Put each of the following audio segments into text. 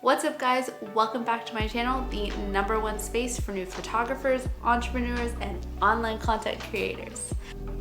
What's up guys, welcome back to my channel, the #1 space for new photographers, entrepreneurs, and online content creators.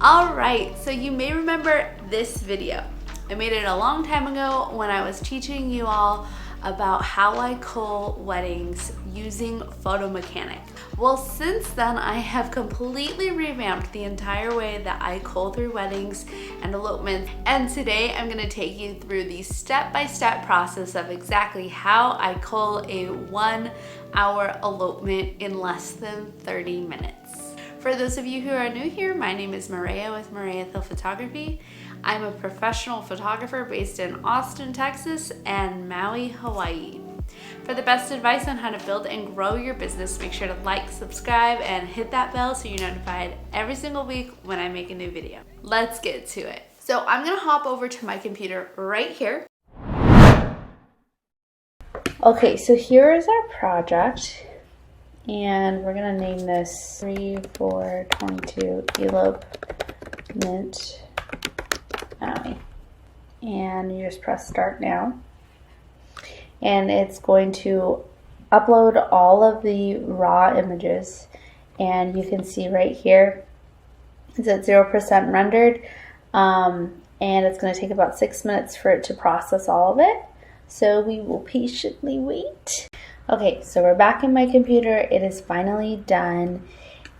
Alright, so you may remember this video. I made it a long time ago when I was teaching you all about how I cull weddings using Photo Mechanic. Well, since then I have completely revamped the entire way that I cull through weddings and elopements, and today I'm going to take you through the step-by-step process of exactly how I cull a 1-hour elopement in less than 30 minutes. For those of you who are new here, my name is Moorea with Moorea Thill Photography. I'm a professional photographer based in Austin, Texas and Maui, Hawaii. For the best advice on how to build and grow your business, make sure to like, subscribe, and hit that bell so you're notified every single week when I make a new video. Let's get to it. So I'm gonna hop over to my computer right here. Okay, so here is our project. And we're gonna name this 3/4/22 elopement Maui. And you just press start now. And it's going to upload all of the raw images. And you can see right here, it's at 0% rendered. And it's gonna take about 6 minutes for it to process all of it. So we will patiently wait. Okay, so we're back in my computer. It is finally done,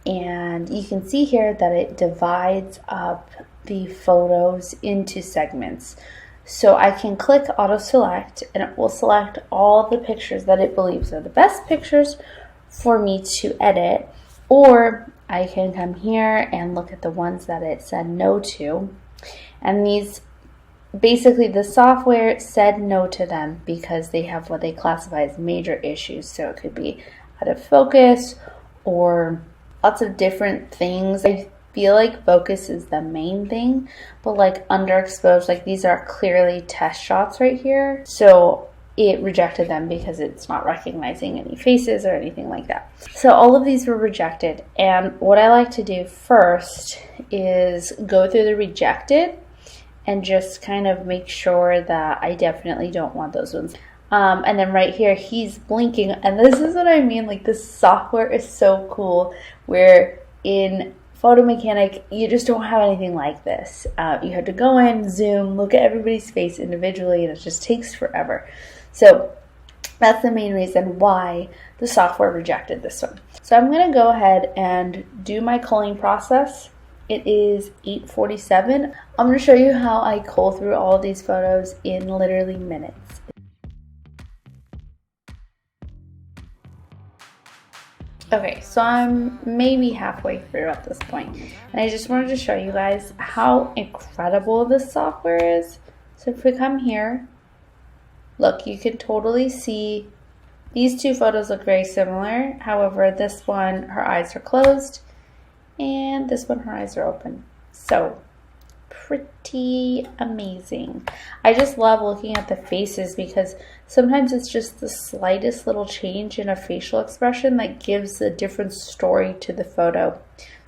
and you can see here that it divides up the photos into segments. So I can click auto select and it will select all the pictures that it believes are the best pictures for me to edit, or I can come here and look at the ones that it said no to, and these basically, the software said no to them because they have what they classify as major issues. So it could be out of focus or lots of different things. I feel like focus is the main thing, but like underexposed, like these are clearly test shots right here. So it rejected them because it's not recognizing any faces or anything like that. So all of these were rejected. And what I like to do first is go through the rejected and just kind of make sure that I definitely don't want those ones. And then right here, he's blinking. And this is what I mean, like this software is so cool, where in Photo Mechanic, you just don't have anything like this. You have to go in, zoom, look at everybody's face individually, and it just takes forever. So that's the main reason why the software rejected this one. So I'm gonna go ahead and do my culling process. It is 8:47. I'm going to show you how I cull through all of these photos in literally minutes. Okay, so I'm maybe halfway through at this point, and I just wanted to show you guys how incredible this software is. So if we come here, look, you can totally see these two photos look very similar. However, this one, her eyes are closed, and this one, her eyes are open. So pretty amazing. I just love looking at the faces because sometimes it's just the slightest little change in a facial expression that gives a different story to the photo.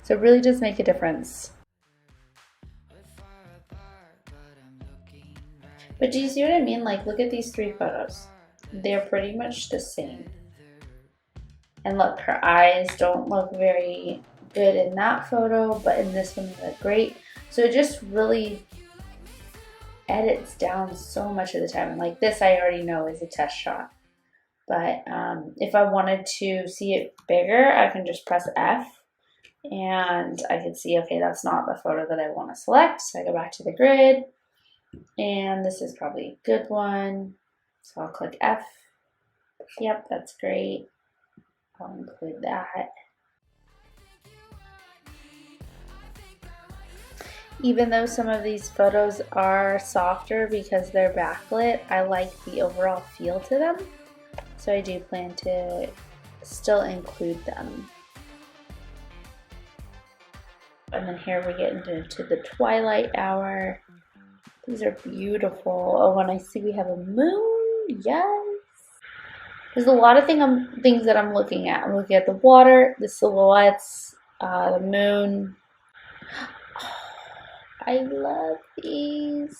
So it really does make a difference. But do you see what I mean? Like, look at these 3 photos. They're pretty much the same. And look, her eyes don't look very good in that photo, but in this one they look great. So it just really edits down so much of the time. And like this, I already know is a test shot. But if I wanted to see it bigger, I can just press F and I can see, okay, that's not the photo that I want to select. So I go back to the grid, and this is probably a good one. So I'll click F. Yep, that's great. I'll include that. Even though some of these photos are softer because they're backlit, I like the overall feel to them. So I do plan to still include them. And then here we get into the twilight hour. These are beautiful. Oh, and I see we have a moon. Yes. There's a lot of things that I'm looking at. I'm looking at the water, the silhouettes, the moon. I love these.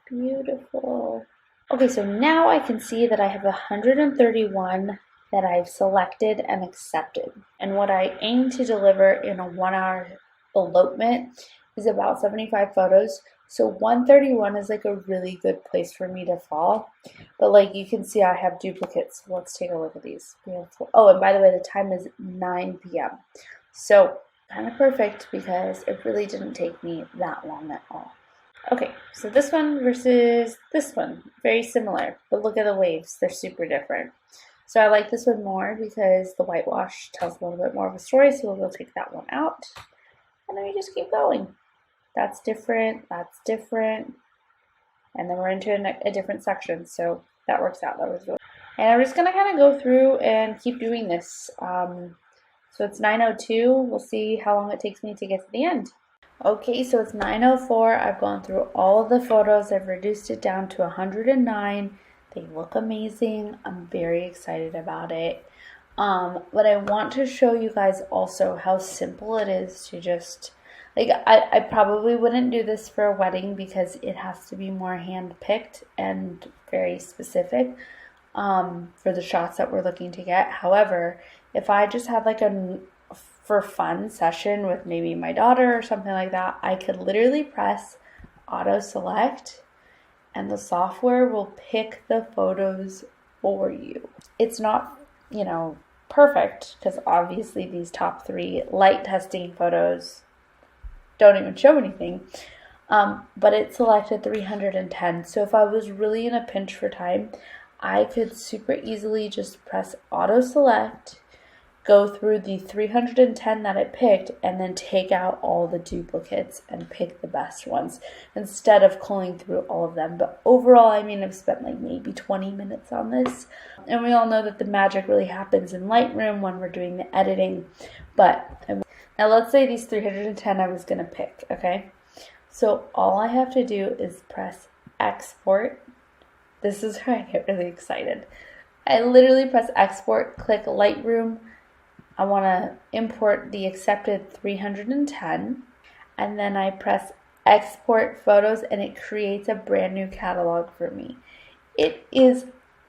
Beautiful. Okay, so now I can see that I have 131 that I've selected and accepted. And what I aim to deliver in a 1 hour elopement is about 75 photos. So 131 is like a really good place for me to fall. But like you can see, I have duplicates. Let's take a look at these. We have oh, and by the way, the time is 9 p.m. So kind of perfect because it really didn't take me that long at all. Okay, so this one versus this one, very similar, but look at the waves, they're super different. So I like this one more because the whitewash tells a little bit more of a story, so we'll take that one out. And then we just keep going. That's different, and then we're into a different section, so that works out. That was really. And I'm just gonna kind of go through and keep doing this. So it's 9:02, we'll see how long it takes me to get to the end. Okay, so it's 9:04. I've gone through all of the photos. I've reduced it down to 109. They look amazing. I'm very excited about it. But I want to show you guys also how simple it is to just, like, I probably wouldn't do this for a wedding because it has to be more hand-picked and very specific for the shots that we're looking to get. However, if I just had like a for fun session with maybe my daughter or something like that, I could literally press auto select and the software will pick the photos for you. It's not, perfect because obviously these top 3 light testing photos don't even show anything. But it selected 310. So if I was really in a pinch for time, I could super easily just press auto select, go through the 310 that it picked, and then take out all the duplicates and pick the best ones instead of culling through all of them. But overall, I mean, I've spent like maybe 20 minutes on this. And we all know that the magic really happens in Lightroom when we're doing the editing. But now let's say these 310 I was going to pick, okay? So all I have to do is press export. This is where I get really excited. I literally press export, click Lightroom. I want to import the accepted 310, and then I press export photos and it creates a brand new catalog for me. It is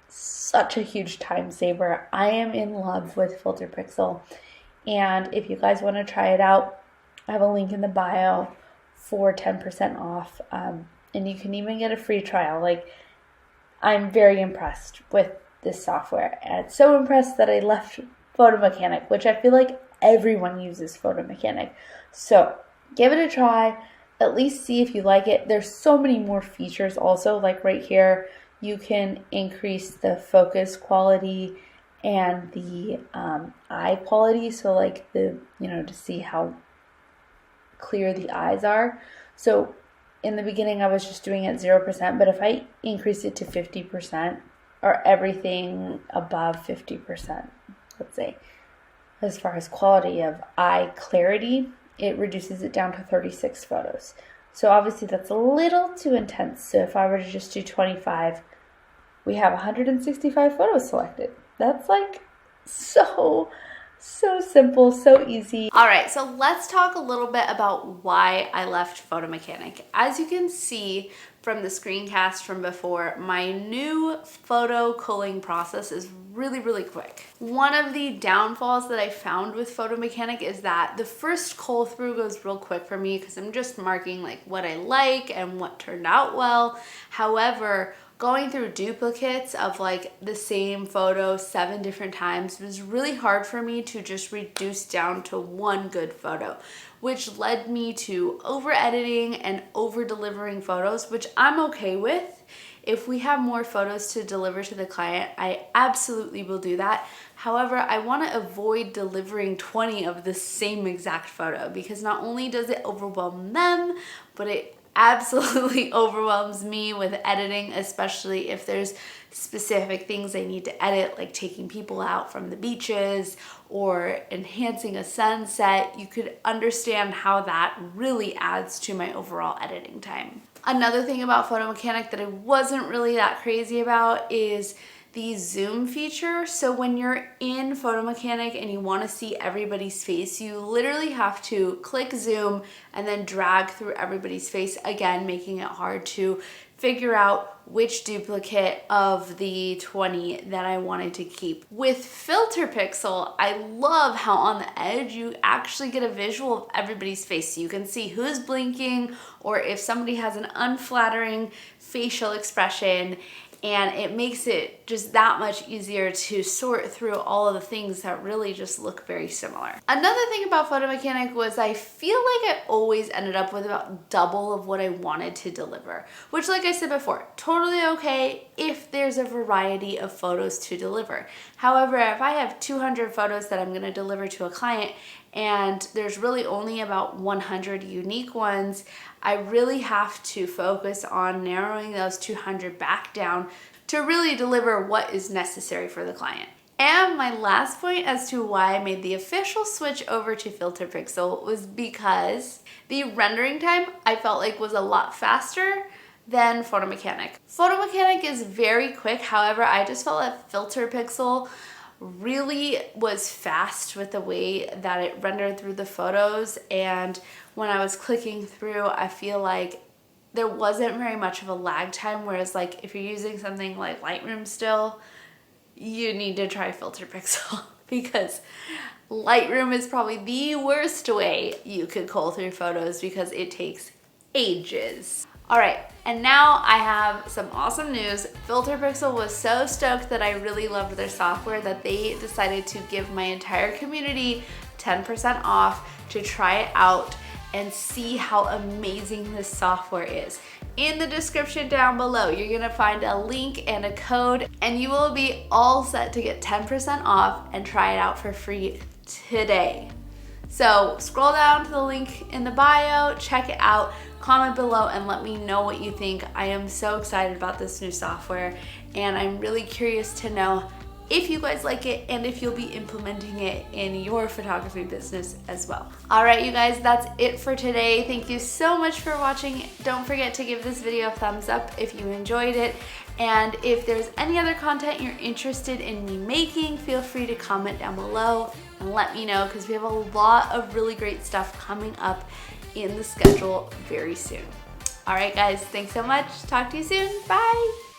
such a huge time saver. I am in love with Filter Pixel, and if you guys want to try it out, I have a link in the bio for 10% off, and you can even get a free trial. Like, I'm very impressed with this software, and so impressed that I left Photo Mechanic, which I feel like everyone uses Photo Mechanic. So give it a try, at least see if you like it. There's so many more features also, like right here, you can increase the focus quality and the eye quality. So like the, to see how clear the eyes are. So in the beginning I was just doing it 0%, but if I increase it to 50% or everything above 50%, let's say, as far as quality of eye clarity, it reduces it down to 36 photos. So obviously that's a little too intense. So if I were to just do 25, we have 165 photos selected. That's like so simple, so easy. All right, so let's talk a little bit about why I left Photo Mechanic. As you can see from the screencast from before, my new photo culling process is really quick. One of the downfalls that I found with Photo Mechanic is that the first cull through goes real quick for me because I'm just marking like what I like and what turned out well. However, going through duplicates of like the same photo 7 different times was really hard for me to just reduce down to one good photo, which led me to over editing and over delivering photos, which I'm okay with. If we have more photos to deliver to the client, I absolutely will do that. However, I want to avoid delivering 20 of the same exact photo because not only does it overwhelm them, but it absolutely overwhelms me with editing, especially if there's specific things I need to edit, like taking people out from the beaches or enhancing a sunset. You could understand how that really adds to my overall editing time. Another thing about Photo Mechanic that I wasn't really that crazy about is the zoom feature. So when you're in Photo Mechanic and you want to see everybody's face, you literally have to click zoom and then drag through everybody's face, again making it hard to figure out which duplicate of the 20 that I wanted to keep. With Filter Pixel, I love how on the edge you actually get a visual of everybody's face. So you can see who's blinking or if somebody has an unflattering facial expression, and it makes it just that much easier to sort through all of the things that really just look very similar. Another thing about Photo Mechanic was I feel like I always ended up with about double of what I wanted to deliver, which, like I said before, totally okay if there's a variety of photos to deliver. However, if I have 200 photos that I'm going to deliver to a client and there's really only about 100 unique ones, I really have to focus on narrowing those 200 back down to really deliver what is necessary for the client. And my last point as to why I made the official switch over to Filter Pixel was because the rendering time I felt like was a lot faster than Photo Mechanic. Photo Mechanic is very quick, however, I just felt that Filter Pixel really was fast with the way that it rendered through the photos, and when I was clicking through, I feel like there wasn't very much of a lag time, whereas like if you're using something like Lightroom still, you need to try Filter Pixel because Lightroom is probably the worst way you could cull through photos because it takes ages. All right, and now I have some awesome news. Filter Pixel was so stoked that I really loved their software that they decided to give my entire community 10% off to try it out and see how amazing this software is. In the description down below, you're gonna find a link and a code, and you will be all set to get 10% off and try it out for free today. So scroll down to the link in the bio, check it out, comment below and let me know what you think. I am so excited about this new software, and I'm really curious to know if you guys like it and if you'll be implementing it in your photography business as well. All right, you guys, that's it for today. Thank you so much for watching. Don't forget to give this video a thumbs up if you enjoyed it. And if there's any other content you're interested in me making, feel free to comment down below and let me know, because we have a lot of really great stuff coming up in the schedule very soon. All right, guys, thanks so much. Talk to you soon. Bye.